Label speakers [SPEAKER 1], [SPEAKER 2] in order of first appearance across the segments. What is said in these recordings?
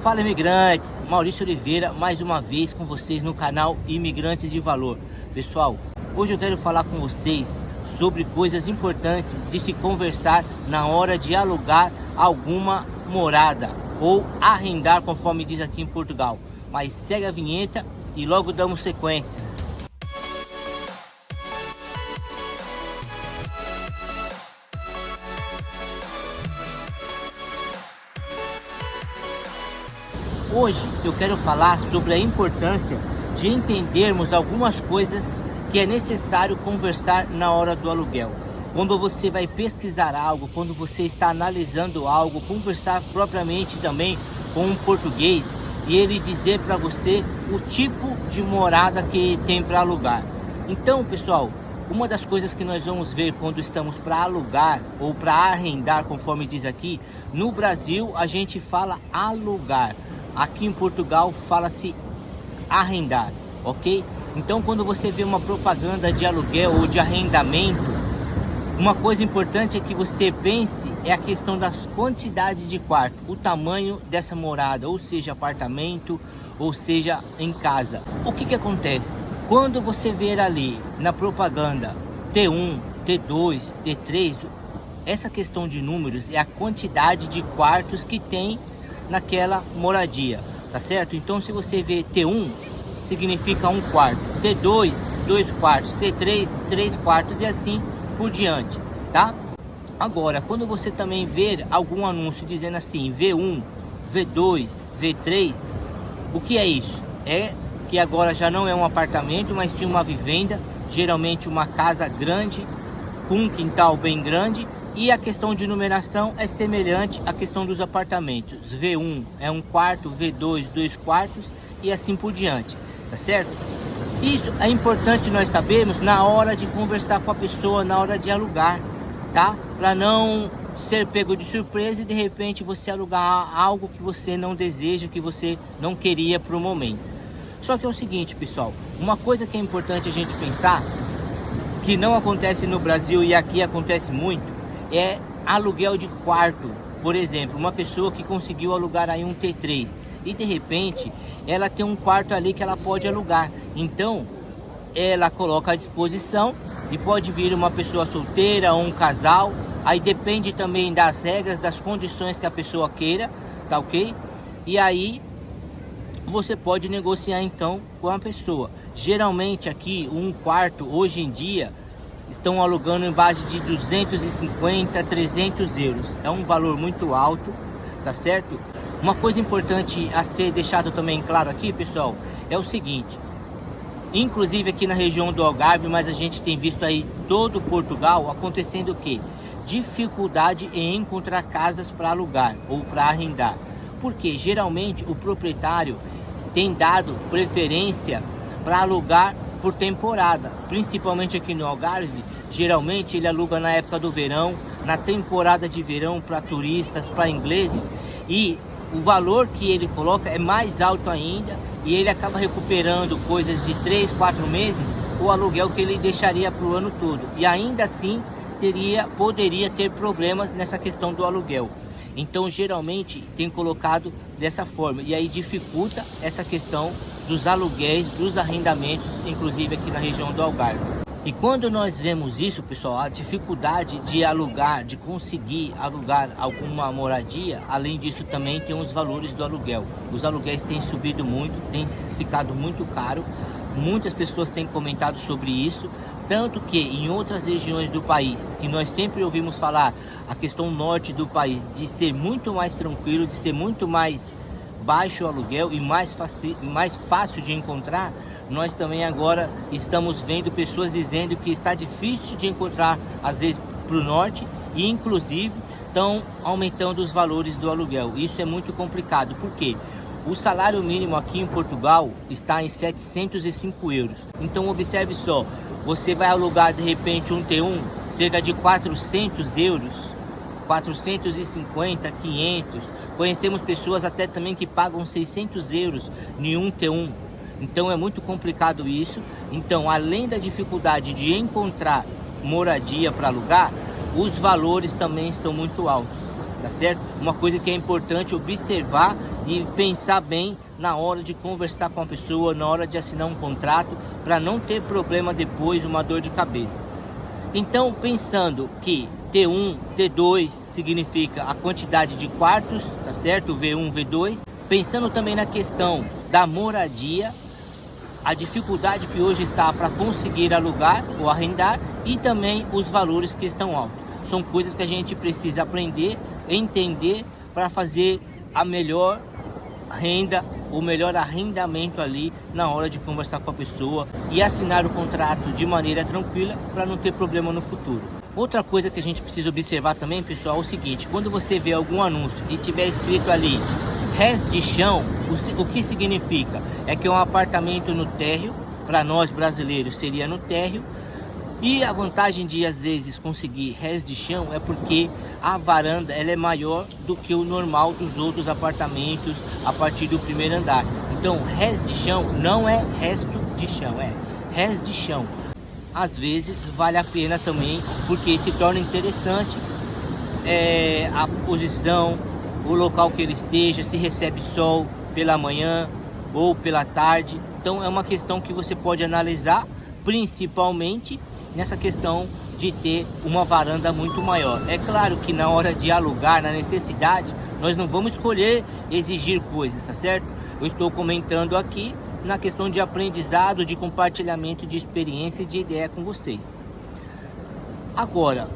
[SPEAKER 1] Fala, imigrantes, Maurício Oliveira mais uma vez com vocês no canal Imigrantes de Valor. Pessoal, hoje eu quero falar com vocês sobre coisas importantes de se conversar na hora de alugar alguma morada ou arrendar, conforme diz aqui em Portugal. Mas segue a vinheta e logo damos sequência. Hoje eu quero falar sobre a importância de entendermos algumas coisas que é necessário conversar na hora do aluguel. Quando você vai pesquisar algo, quando você está analisando algo, conversar propriamente também com um português e ele dizer para você o tipo de morada que tem para alugar. Então, pessoal, uma das coisas que nós vamos ver quando estamos para alugar ou para arrendar, conforme diz aqui, no Brasil a gente fala alugar. Aqui em Portugal fala-se arrendar, ok? Então, quando você vê uma propaganda de aluguel ou de arrendamento, uma coisa importante é que você pense é a questão das quantidades de quarto, o tamanho dessa morada, ou seja, apartamento, ou seja, em casa. O que acontece? Quando você ver ali na propaganda T1, T2, T3, essa questão de números é a quantidade de quartos que tem naquela moradia, tá certo? Então, se você vê T1, significa um quarto, T2, 2 quartos, T3, 3 quartos e assim por diante, tá? Agora, quando você também ver algum anúncio dizendo assim, V1, V2, V3, o que é isso? É que agora já não é um apartamento, mas sim uma vivenda, geralmente uma casa grande, com um quintal bem grande. E a questão de numeração é semelhante à questão dos apartamentos. V1 é um quarto, V2, 2 quartos e assim por diante, tá certo? Isso é importante nós sabermos na hora de conversar com a pessoa, na hora de alugar, tá? Para não ser pego de surpresa e de repente você alugar algo que você não deseja, que você não queria para o momento. Só que é o seguinte, pessoal, uma coisa que é importante a gente pensar, que não acontece no Brasil e aqui acontece muito, é aluguel de quarto. Por exemplo, uma pessoa que conseguiu alugar aí um T3 e de repente ela tem um quarto ali que ela pode alugar, então ela coloca à disposição e pode vir uma pessoa solteira ou um casal, aí depende também das regras, das condições que a pessoa queira, tá ok? E aí você pode negociar então com a pessoa. Geralmente aqui um quarto hoje em dia estão alugando em base de 250, 300 euros. É um valor muito alto, tá certo? Uma coisa importante a ser deixado também claro aqui, pessoal, é o seguinte. Inclusive aqui na região do Algarve, mas a gente tem visto aí todo Portugal acontecendo o quê? Dificuldade em encontrar casas para alugar ou para arrendar. Porque geralmente o proprietário tem dado preferência para alugar por temporada, principalmente aqui no Algarve. Geralmente ele aluga na época do verão, na temporada de verão, para turistas, para ingleses, e o valor que ele coloca é mais alto ainda e ele acaba recuperando coisas de 3, 4 meses o aluguel que ele deixaria para o ano todo, e ainda assim poderia ter problemas nessa questão do aluguel. Então geralmente tem colocado dessa forma e aí dificulta essa questão dos aluguéis, dos arrendamentos, inclusive aqui na região do Algarve. E quando nós vemos isso, pessoal, a dificuldade de alugar, de conseguir alugar alguma moradia, além disso também tem os valores do aluguel. Os aluguéis têm subido muito, têm ficado muito caro, muitas pessoas têm comentado sobre isso, tanto que em outras regiões do país, que nós sempre ouvimos falar, a questão norte do país, de ser muito mais tranquilo, de ser muito mais baixo o aluguel e mais fácil de encontrar, nós também agora estamos vendo pessoas dizendo que está difícil de encontrar, às vezes, para o norte, e inclusive estão aumentando os valores do aluguel. Isso é muito complicado, porque o salário mínimo aqui em Portugal está em 705 euros. Então observe só, você vai alugar de repente um T1, cerca de 400 euros, 450, 500. Conhecemos pessoas até também que pagam 600 euros em um T1. Então é muito complicado isso. Então, além da dificuldade de encontrar moradia para alugar, os valores também estão muito altos, tá certo? Uma coisa que é importante observar e pensar bem na hora de conversar com a pessoa, na hora de assinar um contrato, para não ter problema depois, uma dor de cabeça. Então, pensando que T1, T2 significa a quantidade de quartos, tá certo? V1, V2. Pensando também na questão da moradia, a dificuldade que hoje está para conseguir alugar ou arrendar e também os valores que estão altos. São coisas que a gente precisa aprender, entender para fazer a melhor renda, o melhor arrendamento ali na hora de conversar com a pessoa e assinar o contrato de maneira tranquila para não ter problema no futuro. Outra coisa que a gente precisa observar também, pessoal, é o seguinte: quando você vê algum anúncio e tiver escrito ali res de chão, o que significa? É que é um apartamento no térreo, para nós brasileiros seria no térreo, e a vantagem de às vezes conseguir res de chão é porque a varanda ela é maior do que o normal dos outros apartamentos a partir do primeiro andar. Então res de chão não é resto de chão, é res de chão. Às vezes vale a pena também, porque se torna interessante a posição, o local que ele esteja, se recebe sol pela manhã ou pela tarde. Então é uma questão que você pode analisar, principalmente nessa questão de ter uma varanda muito maior. É claro que na hora de alugar, na necessidade, nós não vamos escolher exigir coisas, tá certo? Eu estou comentando aqui na questão de aprendizado, de compartilhamento de experiência e de ideia com vocês. Agora,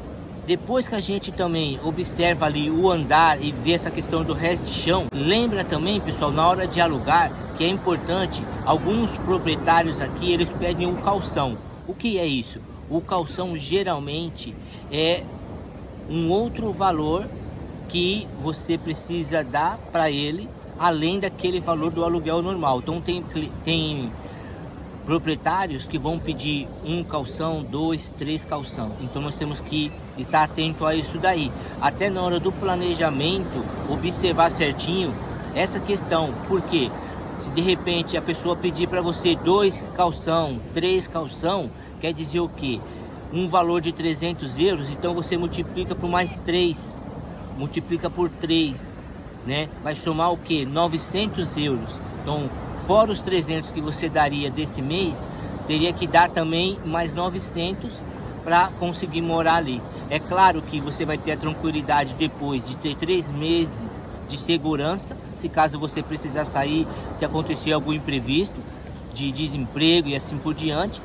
[SPEAKER 1] depois que a gente também observa ali o andar e vê essa questão do resto de chão, lembra também, pessoal, na hora de alugar, que é importante, alguns proprietários aqui, eles pedem um calção. O que é isso? O calção geralmente é um outro valor que você precisa dar para ele, além daquele valor do aluguel normal. Então tem proprietários que vão pedir um calção, 2, 3 calção. Então nós temos que estar atento a isso daí. Até na hora do planejamento, observar certinho essa questão. Porque se de repente a pessoa pedir para você 2 calção, 3 calção, quer dizer o quê? Um valor de 300 euros, então você multiplica por mais 3, multiplica por 3, né? Vai somar o quê? 900 euros. Então, fora os 300 que você daria desse mês, teria que dar também mais 900 para conseguir morar ali. É claro que você vai ter a tranquilidade depois de ter 3 meses de segurança, se caso você precisar sair, se acontecer algum imprevisto de desemprego e assim por diante.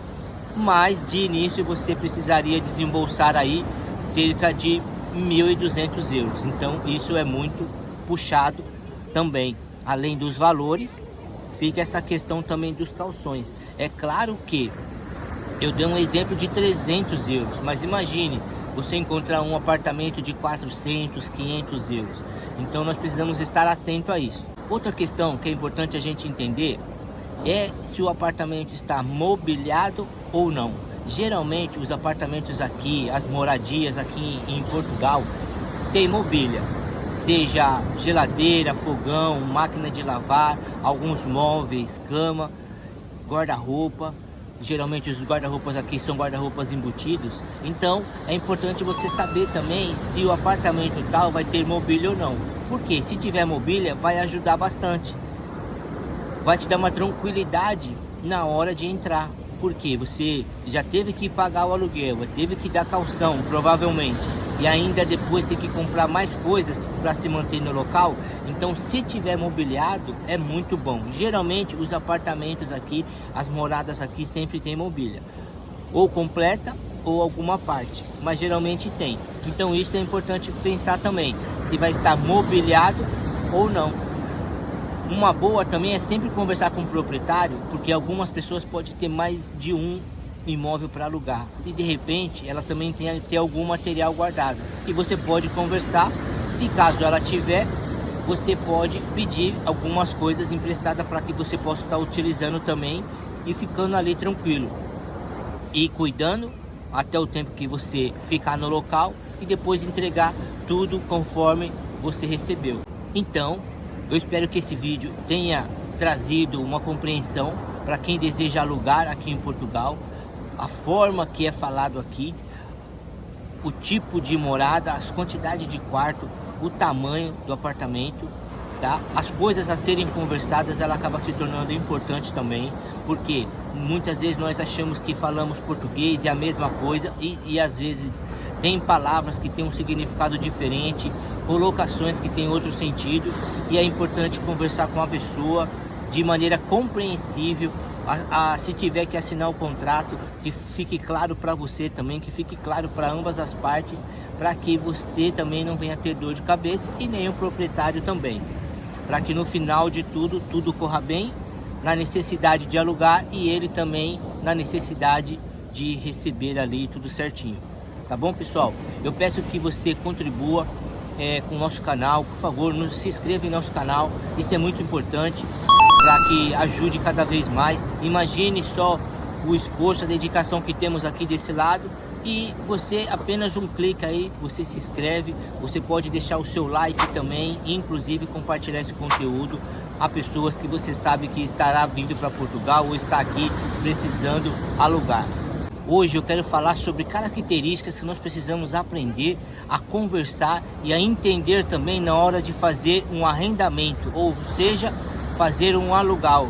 [SPEAKER 1] Mas de início você precisaria desembolsar aí cerca de 1.200 euros. Então isso é muito puxado também. Além dos valores, fica essa questão também dos calções. É claro que eu dei um exemplo de 300 euros, mas imagine você encontrar um apartamento de 400, 500 euros. Então nós precisamos estar atento a isso. Outra questão que é importante a gente entender é se o apartamento está mobiliado ou não. Geralmente os apartamentos aqui, as moradias aqui em Portugal, tem mobília, seja geladeira, fogão, máquina de lavar, alguns móveis, cama, guarda-roupa. Geralmente os guarda-roupas aqui são guarda-roupas embutidos. Então é importante você saber também se o apartamento tal vai ter mobília ou não. Porque se tiver mobília vai ajudar bastante, vai te dar uma tranquilidade na hora de entrar. Porque você já teve que pagar o aluguel, teve que dar calção provavelmente, e ainda depois tem que comprar mais coisas para se manter no local. Então se tiver mobiliado é muito bom. Geralmente os apartamentos aqui, as moradas aqui sempre tem mobília, ou completa ou alguma parte, mas geralmente tem. Então isso é importante pensar também, se vai estar mobiliado ou não. Uma boa também é sempre conversar com o proprietário, porque algumas pessoas podem ter mais de um imóvel para alugar e de repente ela também tem ter algum material guardado, e você pode conversar. Se caso ela tiver, você pode pedir algumas coisas emprestadas para que você possa estar utilizando também e ficando ali tranquilo e cuidando até o tempo que você ficar no local e depois entregar tudo conforme você recebeu. Então eu espero que esse vídeo tenha trazido uma compreensão para quem deseja alugar aqui em Portugal, a forma que é falado aqui, o tipo de morada, as quantidades de quarto, o tamanho do apartamento tá? As coisas a serem conversadas, ela acaba se tornando importante também, porque muitas vezes nós achamos que falamos português e a mesma coisa, e às vezes tem palavras que têm um significado diferente, colocações que têm outro sentido, e é importante conversar com a pessoa de maneira compreensível. Se tiver que assinar o contrato, que fique claro para você também, que fique claro para ambas as partes, para que você também não venha ter dor de cabeça e nem o proprietário também, para que no final de tudo corra bem, na necessidade de alugar e ele também na necessidade de receber ali tudo certinho. Tá bom, pessoal? Eu peço que você contribua com o nosso canal, por favor, se inscreva em nosso canal, isso é muito importante para que ajude cada vez mais. Imagine só o esforço, a dedicação que temos aqui desse lado, e você, apenas um clique aí, você se inscreve, você pode deixar o seu like também, e inclusive compartilhar esse conteúdo a pessoas que você sabe que estará vindo para Portugal ou está aqui precisando alugar. Hoje eu quero falar sobre características que nós precisamos aprender a conversar e a entender também na hora de fazer um arrendamento, ou seja, fazer um aluguel.